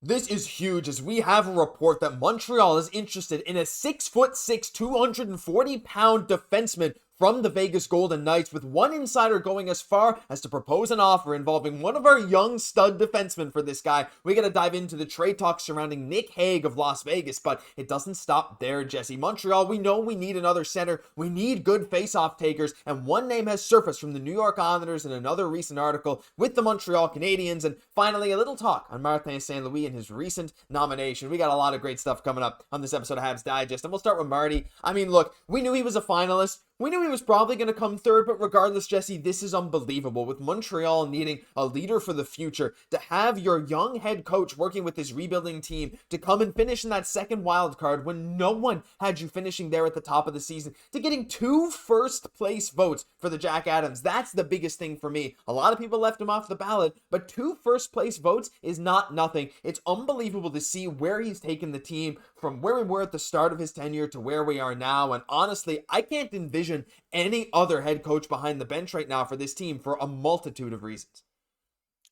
This is huge as we have a report that Montreal is interested in a 6'6", 240-pound defenseman from the Vegas Golden Knights, with one insider going as far as to propose an offer involving one of our young stud defensemen for this guy. We gotta dive into the trade talk surrounding Nic Hague of Las Vegas, but it doesn't stop there, Jesse. Montreal, we know we need another center. We need good face-off takers, and one name has surfaced from the New York Islanders in another recent article with the Montreal Canadiens. And finally, a little talk on Martin St. Louis and his recent nomination. We got a lot of great stuff coming up on this episode of Habs Digest, and we'll start with Marty. I mean, look, we knew he was a finalist. We knew he was probably going to come third, but regardless, Jesse, this is unbelievable. With Montreal needing a leader for the future, to have your young head coach working with this rebuilding team to come and finish in that second wild card when no one had you finishing there at the top of the season, to getting 2 first-place votes for the Jack Adams. That's the biggest thing for me. A lot of people left him off the ballot, but 2 first-place votes is not nothing. It's unbelievable to see where he's taken the team from where we were at the start of his tenure to where we are now. And honestly, I can't envision any other head coach behind the bench right now for this team for a multitude of reasons.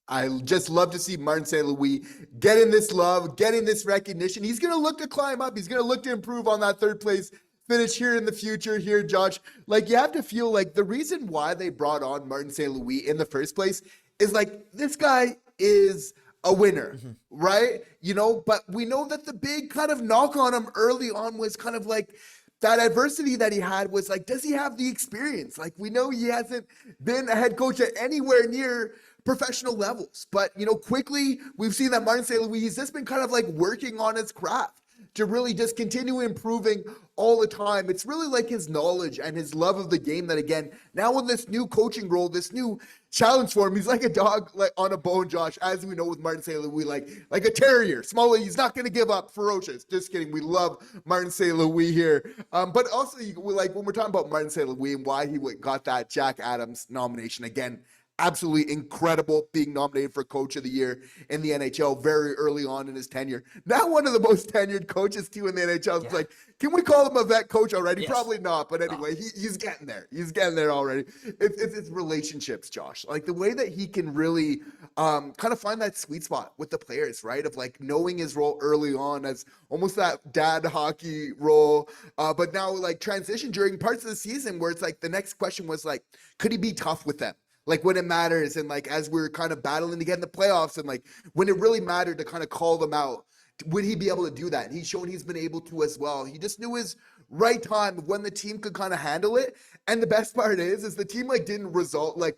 I just love to see Martin St. Louis getting this love, getting this recognition. He's going to look to climb up. He's going to look to improve on that third place finish here in the future here, Josh. Like, you have to feel like the reason why they brought on Martin St. Louis in the first place is like, this guy is a winner, right? You know, but we know that the big kind of knock on him early on was kind of like, that adversity that he had was like, does he have the experience? Like, we know he hasn't been a head coach at anywhere near professional levels. But, you know, quickly, we've seen that Martin St. Louis, he's just been kind of like working on his craft to really just continue improving all the time. It's really like his knowledge and his love of the game that, again, now in this new coaching role, this new challenge for him, he's like a dog like on a bone, Josh, as we know with Martin St. Louis, like a terrier. Small, he's not going to give up, ferocious. Just kidding. We love Martin St. Louis here. But also, like when we're talking about Martin St. Louis and why he got that Jack Adams nomination, again, absolutely incredible being nominated for Coach of the Year in the NHL very early on in his tenure. Now one of the most tenured coaches too in the NHL. It's like, can we call him a vet coach already? Yes. Probably not. But anyway, he's getting there. He's getting there already. It's relationships, Josh. Like the way that he can really kind of find that sweet spot with the players, right? Of like knowing his role early on as almost that dad hockey role. But now like transition during parts of the season where it's like the next question was like, could he be tough with them? Like when it matters, and like as we're kind of battling to get in the playoffs, and like when it really mattered to kind of call them out, would he be able to do that? And he's shown he's been able to as well. He just knew his right time of when the team could kind of handle it. And the best part is the team like didn't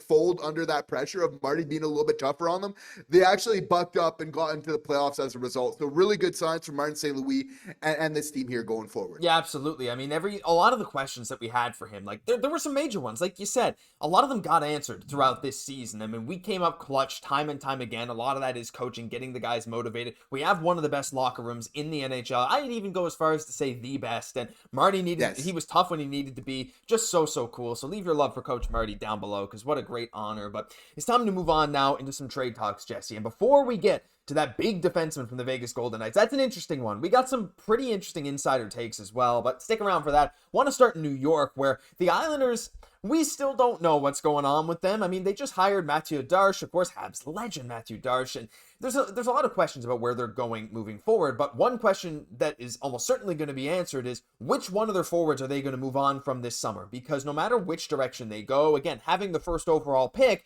fold under that pressure of Marty being a little bit tougher on them. They actually bucked up and got into the playoffs as a result. So really good signs from Martin St. Louis and this team here going forward. Yeah, absolutely. I mean, a lot of the questions that we had for him, like there were some major ones, like you said, a lot of them got answered throughout this season. I mean, we came up clutch time and time again. A lot of that is coaching, getting the guys motivated. We have one of the best locker rooms in the NHL. I'd even go as far as to say the best. And Marty he was tough when he needed to be, just so cool. So leave your love for Coach Marty down below, because what a great honor. But it's time to move on now into some trade talks, Jesse. And before we get to that big defenseman from the Vegas Golden Knights, that's an interesting one. We got some pretty interesting insider takes as well, but stick around for that. Want to start in New York, where the Islanders, we still don't know what's going on with them. I mean, they just hired Mathieu Dach, of course, Habs legend Mathieu Dach, and there's a lot of questions about where they're going moving forward, but one question that is almost certainly going to be answered is, which one of their forwards are they going to move on from this summer? Because no matter which direction they go, again, having the first overall pick,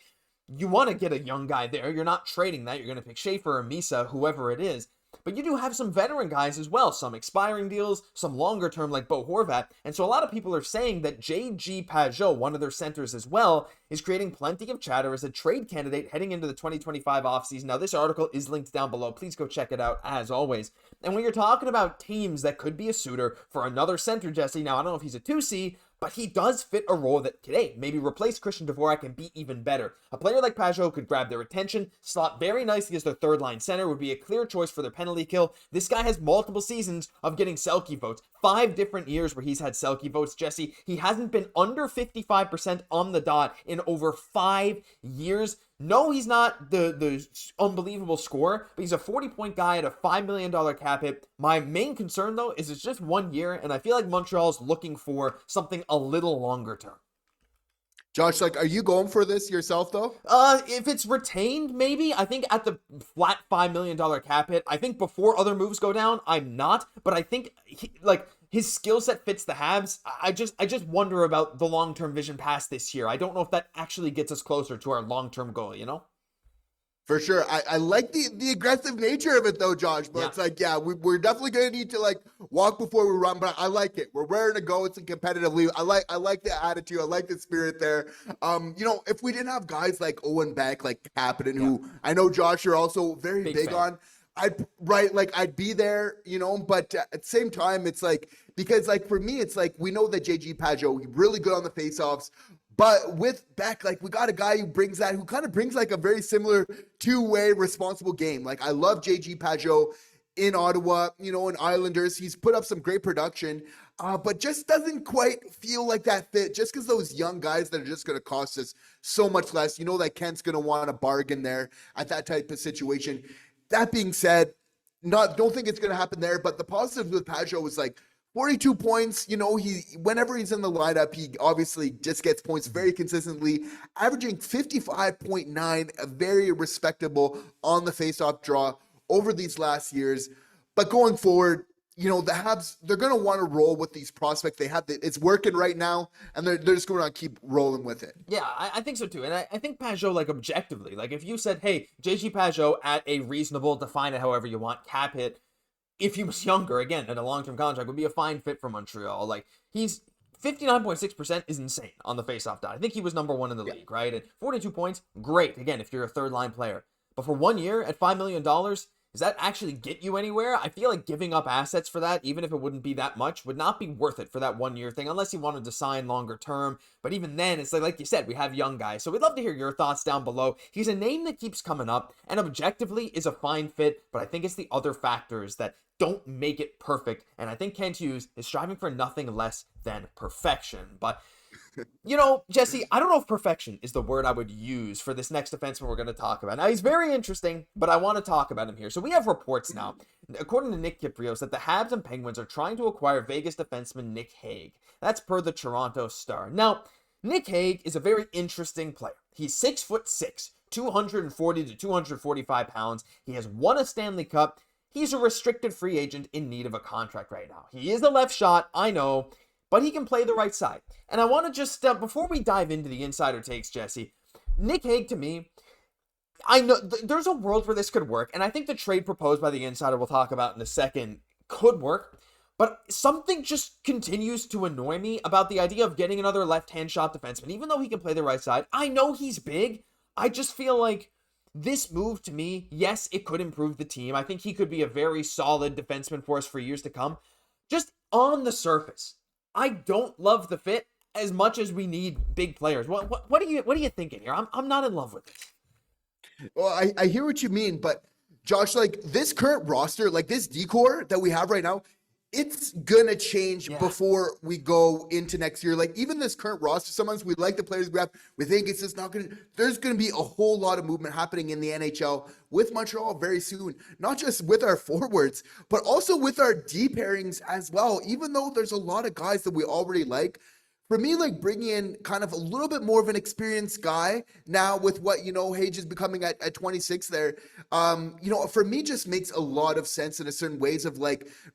you want to get a young guy there. You're not trading that. You're going to pick Schaefer or Misa, whoever it is. But you do have some veteran guys as well, some expiring deals, some longer term like Bo Horvat. And so a lot of people are saying that J.G. Pageau, one of their centers as well, is creating plenty of chatter as a trade candidate heading into the 2025 offseason. Now, this article is linked down below. Please go check it out as always. And when you're talking about teams that could be a suitor for another center, Jesse, now I don't know if he's a 2C, but he does fit a role that could, maybe replace Christian Dvorak and be even better. A player like Pageau could grab their attention, slot very nicely as their third-line center, would be a clear choice for their penalty kill. This guy has multiple seasons of getting Selke votes. 5 different years where he's had Selke votes, Jesse. He hasn't been under 55% on the dot in over 5 years. No, he's not the unbelievable scorer, but he's a 40-point guy at a $5 million cap hit. My main concern, though, is it's just 1 year, and I feel like Montreal's looking for something a little longer term. Josh, like, are you going for this yourself though? If it's retained, maybe. I think at the flat $5 million cap hit, I think before other moves go down, I'm not. But I think his skill set fits the Habs. I just wonder about the long-term vision past this year. I don't know if that actually gets us closer to our long-term goal, you know? For sure. I like the aggressive nature of it though, Josh. But Yeah. it's like, yeah, we're definitely gonna need to like walk before we run. But I like it. We're raring to go. It's a competitive league. I like the attitude. I like the spirit there. If we didn't have guys like Owen, Beck, like Kaiden, who I know Josh, you're also very big fan. on. I'd be there, but at the same time, it's like, because like for me, it's like, we know that Pageau, really good on the faceoffs. But with Beck, like, we got a guy who kind of brings like a very similar two-way responsible game. Like, I love Pageau in Ottawa, in Islanders. He's put up some great production, but just doesn't quite feel like that fit, just because those young guys that are just going to cost us so much less. You know that Kent's going to want a bargain there at that type of situation. That being said, don't think it's going to happen there, but the positive with Pageau was like, 42 points, whenever he's in the lineup, he obviously just gets points very consistently, averaging 55.9, a very respectable on the faceoff draw over these last years. But going forward, the Habs, they're going to want to roll with these prospects. It's working right now, and they're just going to keep rolling with it. Yeah, I think so too. And I think Pageau, like, objectively, like, if you said, hey, Pageau at a reasonable, define it however you want, cap hit, if he was younger, again, in a long-term contract, would be a fine fit for Montreal. Like, he's 59.6% is insane on the faceoff dot. I think he was number one in the league, right? And 42 points, great. Again, if you're a third-line player. But for 1 year at $5 million, does that actually get you anywhere? I feel like giving up assets for that, even if it wouldn't be that much, would not be worth it for that 1 year thing, unless you wanted to sign longer term. But even then, it's like you said, we have young guys. So we'd love to hear your thoughts down below. He's a name that keeps coming up, and objectively is a fine fit, but I think it's the other factors that don't make it perfect. And I think Kent Hughes is striving for nothing less than perfection. But, Jesse, I don't know if perfection is the word I would use for this next defenseman we're going to talk about. Now, he's very interesting, but I want to talk about him here. So we have reports now, according to Nick Kypreos, that the Habs and Penguins are trying to acquire Vegas defenseman Nic Hague. That's per the Toronto Star. Now, Nic Hague is a very interesting player. He's 6'6", 240 to 245 pounds. He has won a Stanley Cup. He's a restricted free agent in need of a contract right now. He is a left shot, I know, but he can play the right side. And I want to just, before we dive into the insider takes, Jesse, Nic Hague, to me, I know there's a world where this could work, and I think the trade proposed by the insider we'll talk about in a second could work, but something just continues to annoy me about the idea of getting another left-hand shot defenseman. Even though he can play the right side, I know he's big, I just feel like this move, to me, yes, it could improve the team. I think he could be a very solid defenseman for us for years to come. Just on the surface, I don't love the fit as much as we need big players. What are you thinking here? I'm not in love with this. Well, I hear what you mean, but Josh, like, this current roster, like this decor that we have right now, it's gonna change before we go into next year. Like, even this current roster, sometimes we like the players we have. We think it's just not gonna. There's gonna be a whole lot of movement happening in the NHL with Montreal very soon. Not just with our forwards, but also with our D pairings as well. Even though there's a lot of guys that we already like. For me, like, bringing in kind of a little bit more of an experienced guy now with what, Hage is becoming at 26 there, for me just makes a lot of sense in a certain ways of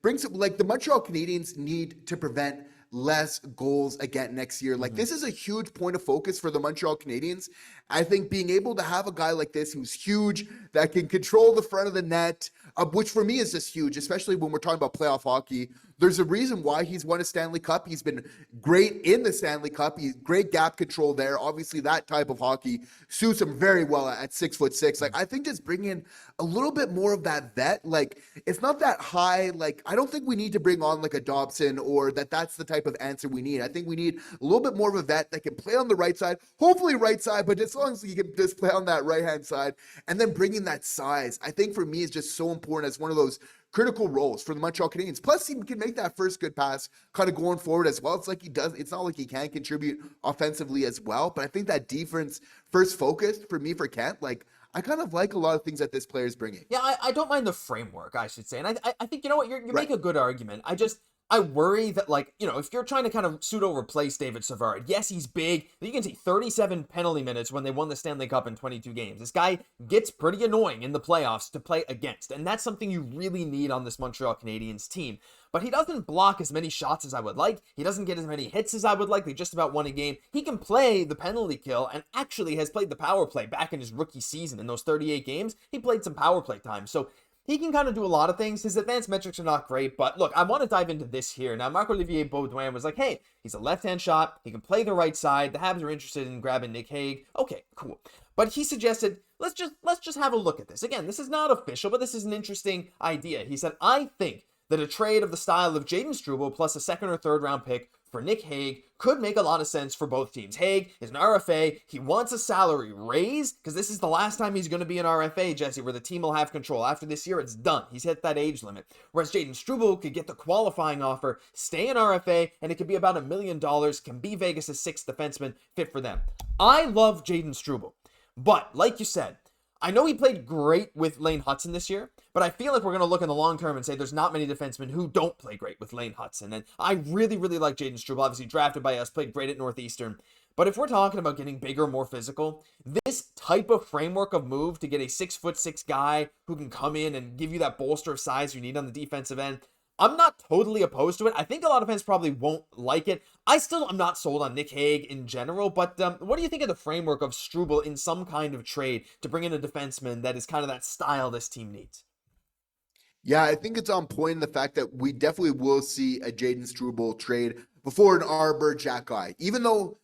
brings like the Montreal Canadiens need to prevent less goals again next year. Like, this is a huge point of focus for the Montreal Canadiens. I think being able to have a guy like this who's huge, that can control the front of the net, which for me is just huge, especially when we're talking about playoff hockey. There's a reason why he's won a Stanley Cup. He's been great in the Stanley Cup. He's great gap control there. Obviously, that type of hockey suits him very well at 6'6". Like, I think just bring in a little bit more of that vet. Like, it's not that high. Like, I don't think we need to bring on like a Dobson or that's the type of answer we need. I think we need a little bit more of a vet that can play on the right side, hopefully right side, but as long as he can just play on that right-hand side, and then bring in that size, I think for me is just so important as one of those critical roles for the Montreal Canadiens. Plus, he can make that first good pass kind of going forward as well. It's like he does. It's not like he can't contribute offensively as well. But I think that defense first focus for me for Kent, like, I kind of like a lot of things that this player is bringing. Yeah, I don't mind the framework, I should say. And I think, you know what, you make a good argument. I worry that, like, you know, if you're trying to kind of pseudo replace David Savard, yes, he's big. You can see 37 penalty minutes when they won the Stanley Cup in 22 games. This guy gets pretty annoying in the playoffs to play against, and that's something you really need on this Montreal Canadiens team. But he doesn't block as many shots as I would like. He doesn't get as many hits as I would like. They just about won a game. He can play the penalty kill and actually has played the power play back in his rookie season. In those 38 games, he played some power play time. So he can kind of do a lot of things. His advanced metrics are not great, but look, I want to dive into this here. Now, Marc-Olivier Beaudoin was like, hey, he's a left-hand shot. He can play the right side. The Habs are interested in grabbing Nic Hague. Okay, cool. But he suggested, let's just have a look at this. Again, this is not official, but this is an interesting idea. He said, I think that a trade of the style of Jayden Struble plus a second or third round pick for Nic Hague could make a lot of sense for both teams. Hague is an RFA. He wants a salary raise because this is the last time he's going to be an RFA, Jesse, where the team will have control. After this year, it's done. He's hit that age limit. Whereas Jayden Struble could get the qualifying offer, stay an RFA, and it could be about $1 million, can be Vegas' sixth defenseman, fit for them. I love Jayden Struble, but like you said, I know he played great with Lane Hutson this year, but I feel like we're going to look in the long term and say there's not many defensemen who don't play great with Lane Hutson. And I really, really like Jayden Struble, obviously drafted by us, played great at Northeastern. But if we're talking about getting bigger, more physical, this type of framework of move to get a 6'6" guy who can come in and give you that bolster of size you need on the defensive end, I'm not totally opposed to it. I think a lot of fans probably won't like it. I still am not sold on Nic Hague in general, but what do you think of the framework of Struble in some kind of trade to bring in a defenseman that is kind of that style this team needs? Yeah, I think it's on point in the fact that we definitely will see a Jayden Struble trade before an Arber Xhekaj. Even though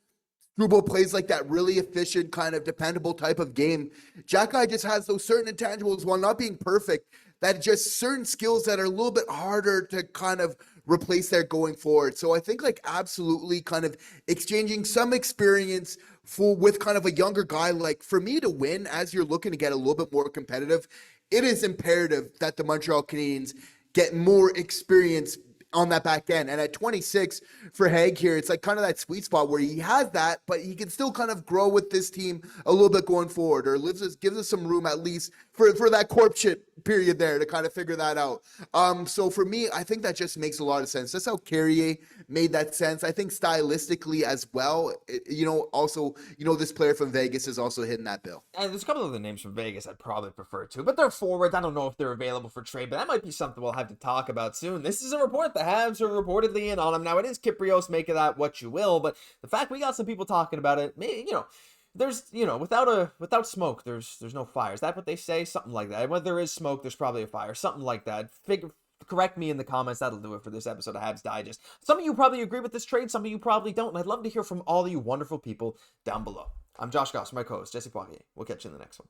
Struble plays like that really efficient, kind of dependable type of game, Xhekaj just has those certain intangibles while not being perfect, that just certain skills that are a little bit harder to kind of replace there going forward. So I think like absolutely kind of exchanging some experience with kind of a younger guy. Like for me to win, as you're looking to get a little bit more competitive, it is imperative that the Montreal Canadiens get more experience on that back end. And at 26 for Hague here, it's like kind of that sweet spot where he has that, but he can still kind of grow with this team a little bit going forward, or gives us some room at least for that corpship period there to kind of figure that out. So for me, I think that just makes a lot of sense. That's how Carrier made that sense. I think stylistically as well, also, this player from Vegas is also hitting that bill. And there's a couple of the names from Vegas I'd probably prefer to, but they're forwards. I don't know if they're available for trade, but that might be something we'll have to talk about soon. This is a report. The Habs are reportedly in on him. Now, it is Kyprios, make of that what you will, but the fact we got some people talking about it, maybe, there's, without smoke, there's no fire. Is that what they say? Something like that. When there is smoke, there's probably a fire. Something like that. Correct me in the comments. That'll do it for this episode of Habs Digest. Some of you probably agree with this trade. Some of you probably don't. And I'd love to hear from all of you wonderful people down below. I'm Josh Goss, my co-host, Jesse Poirier. We'll catch you in the next one.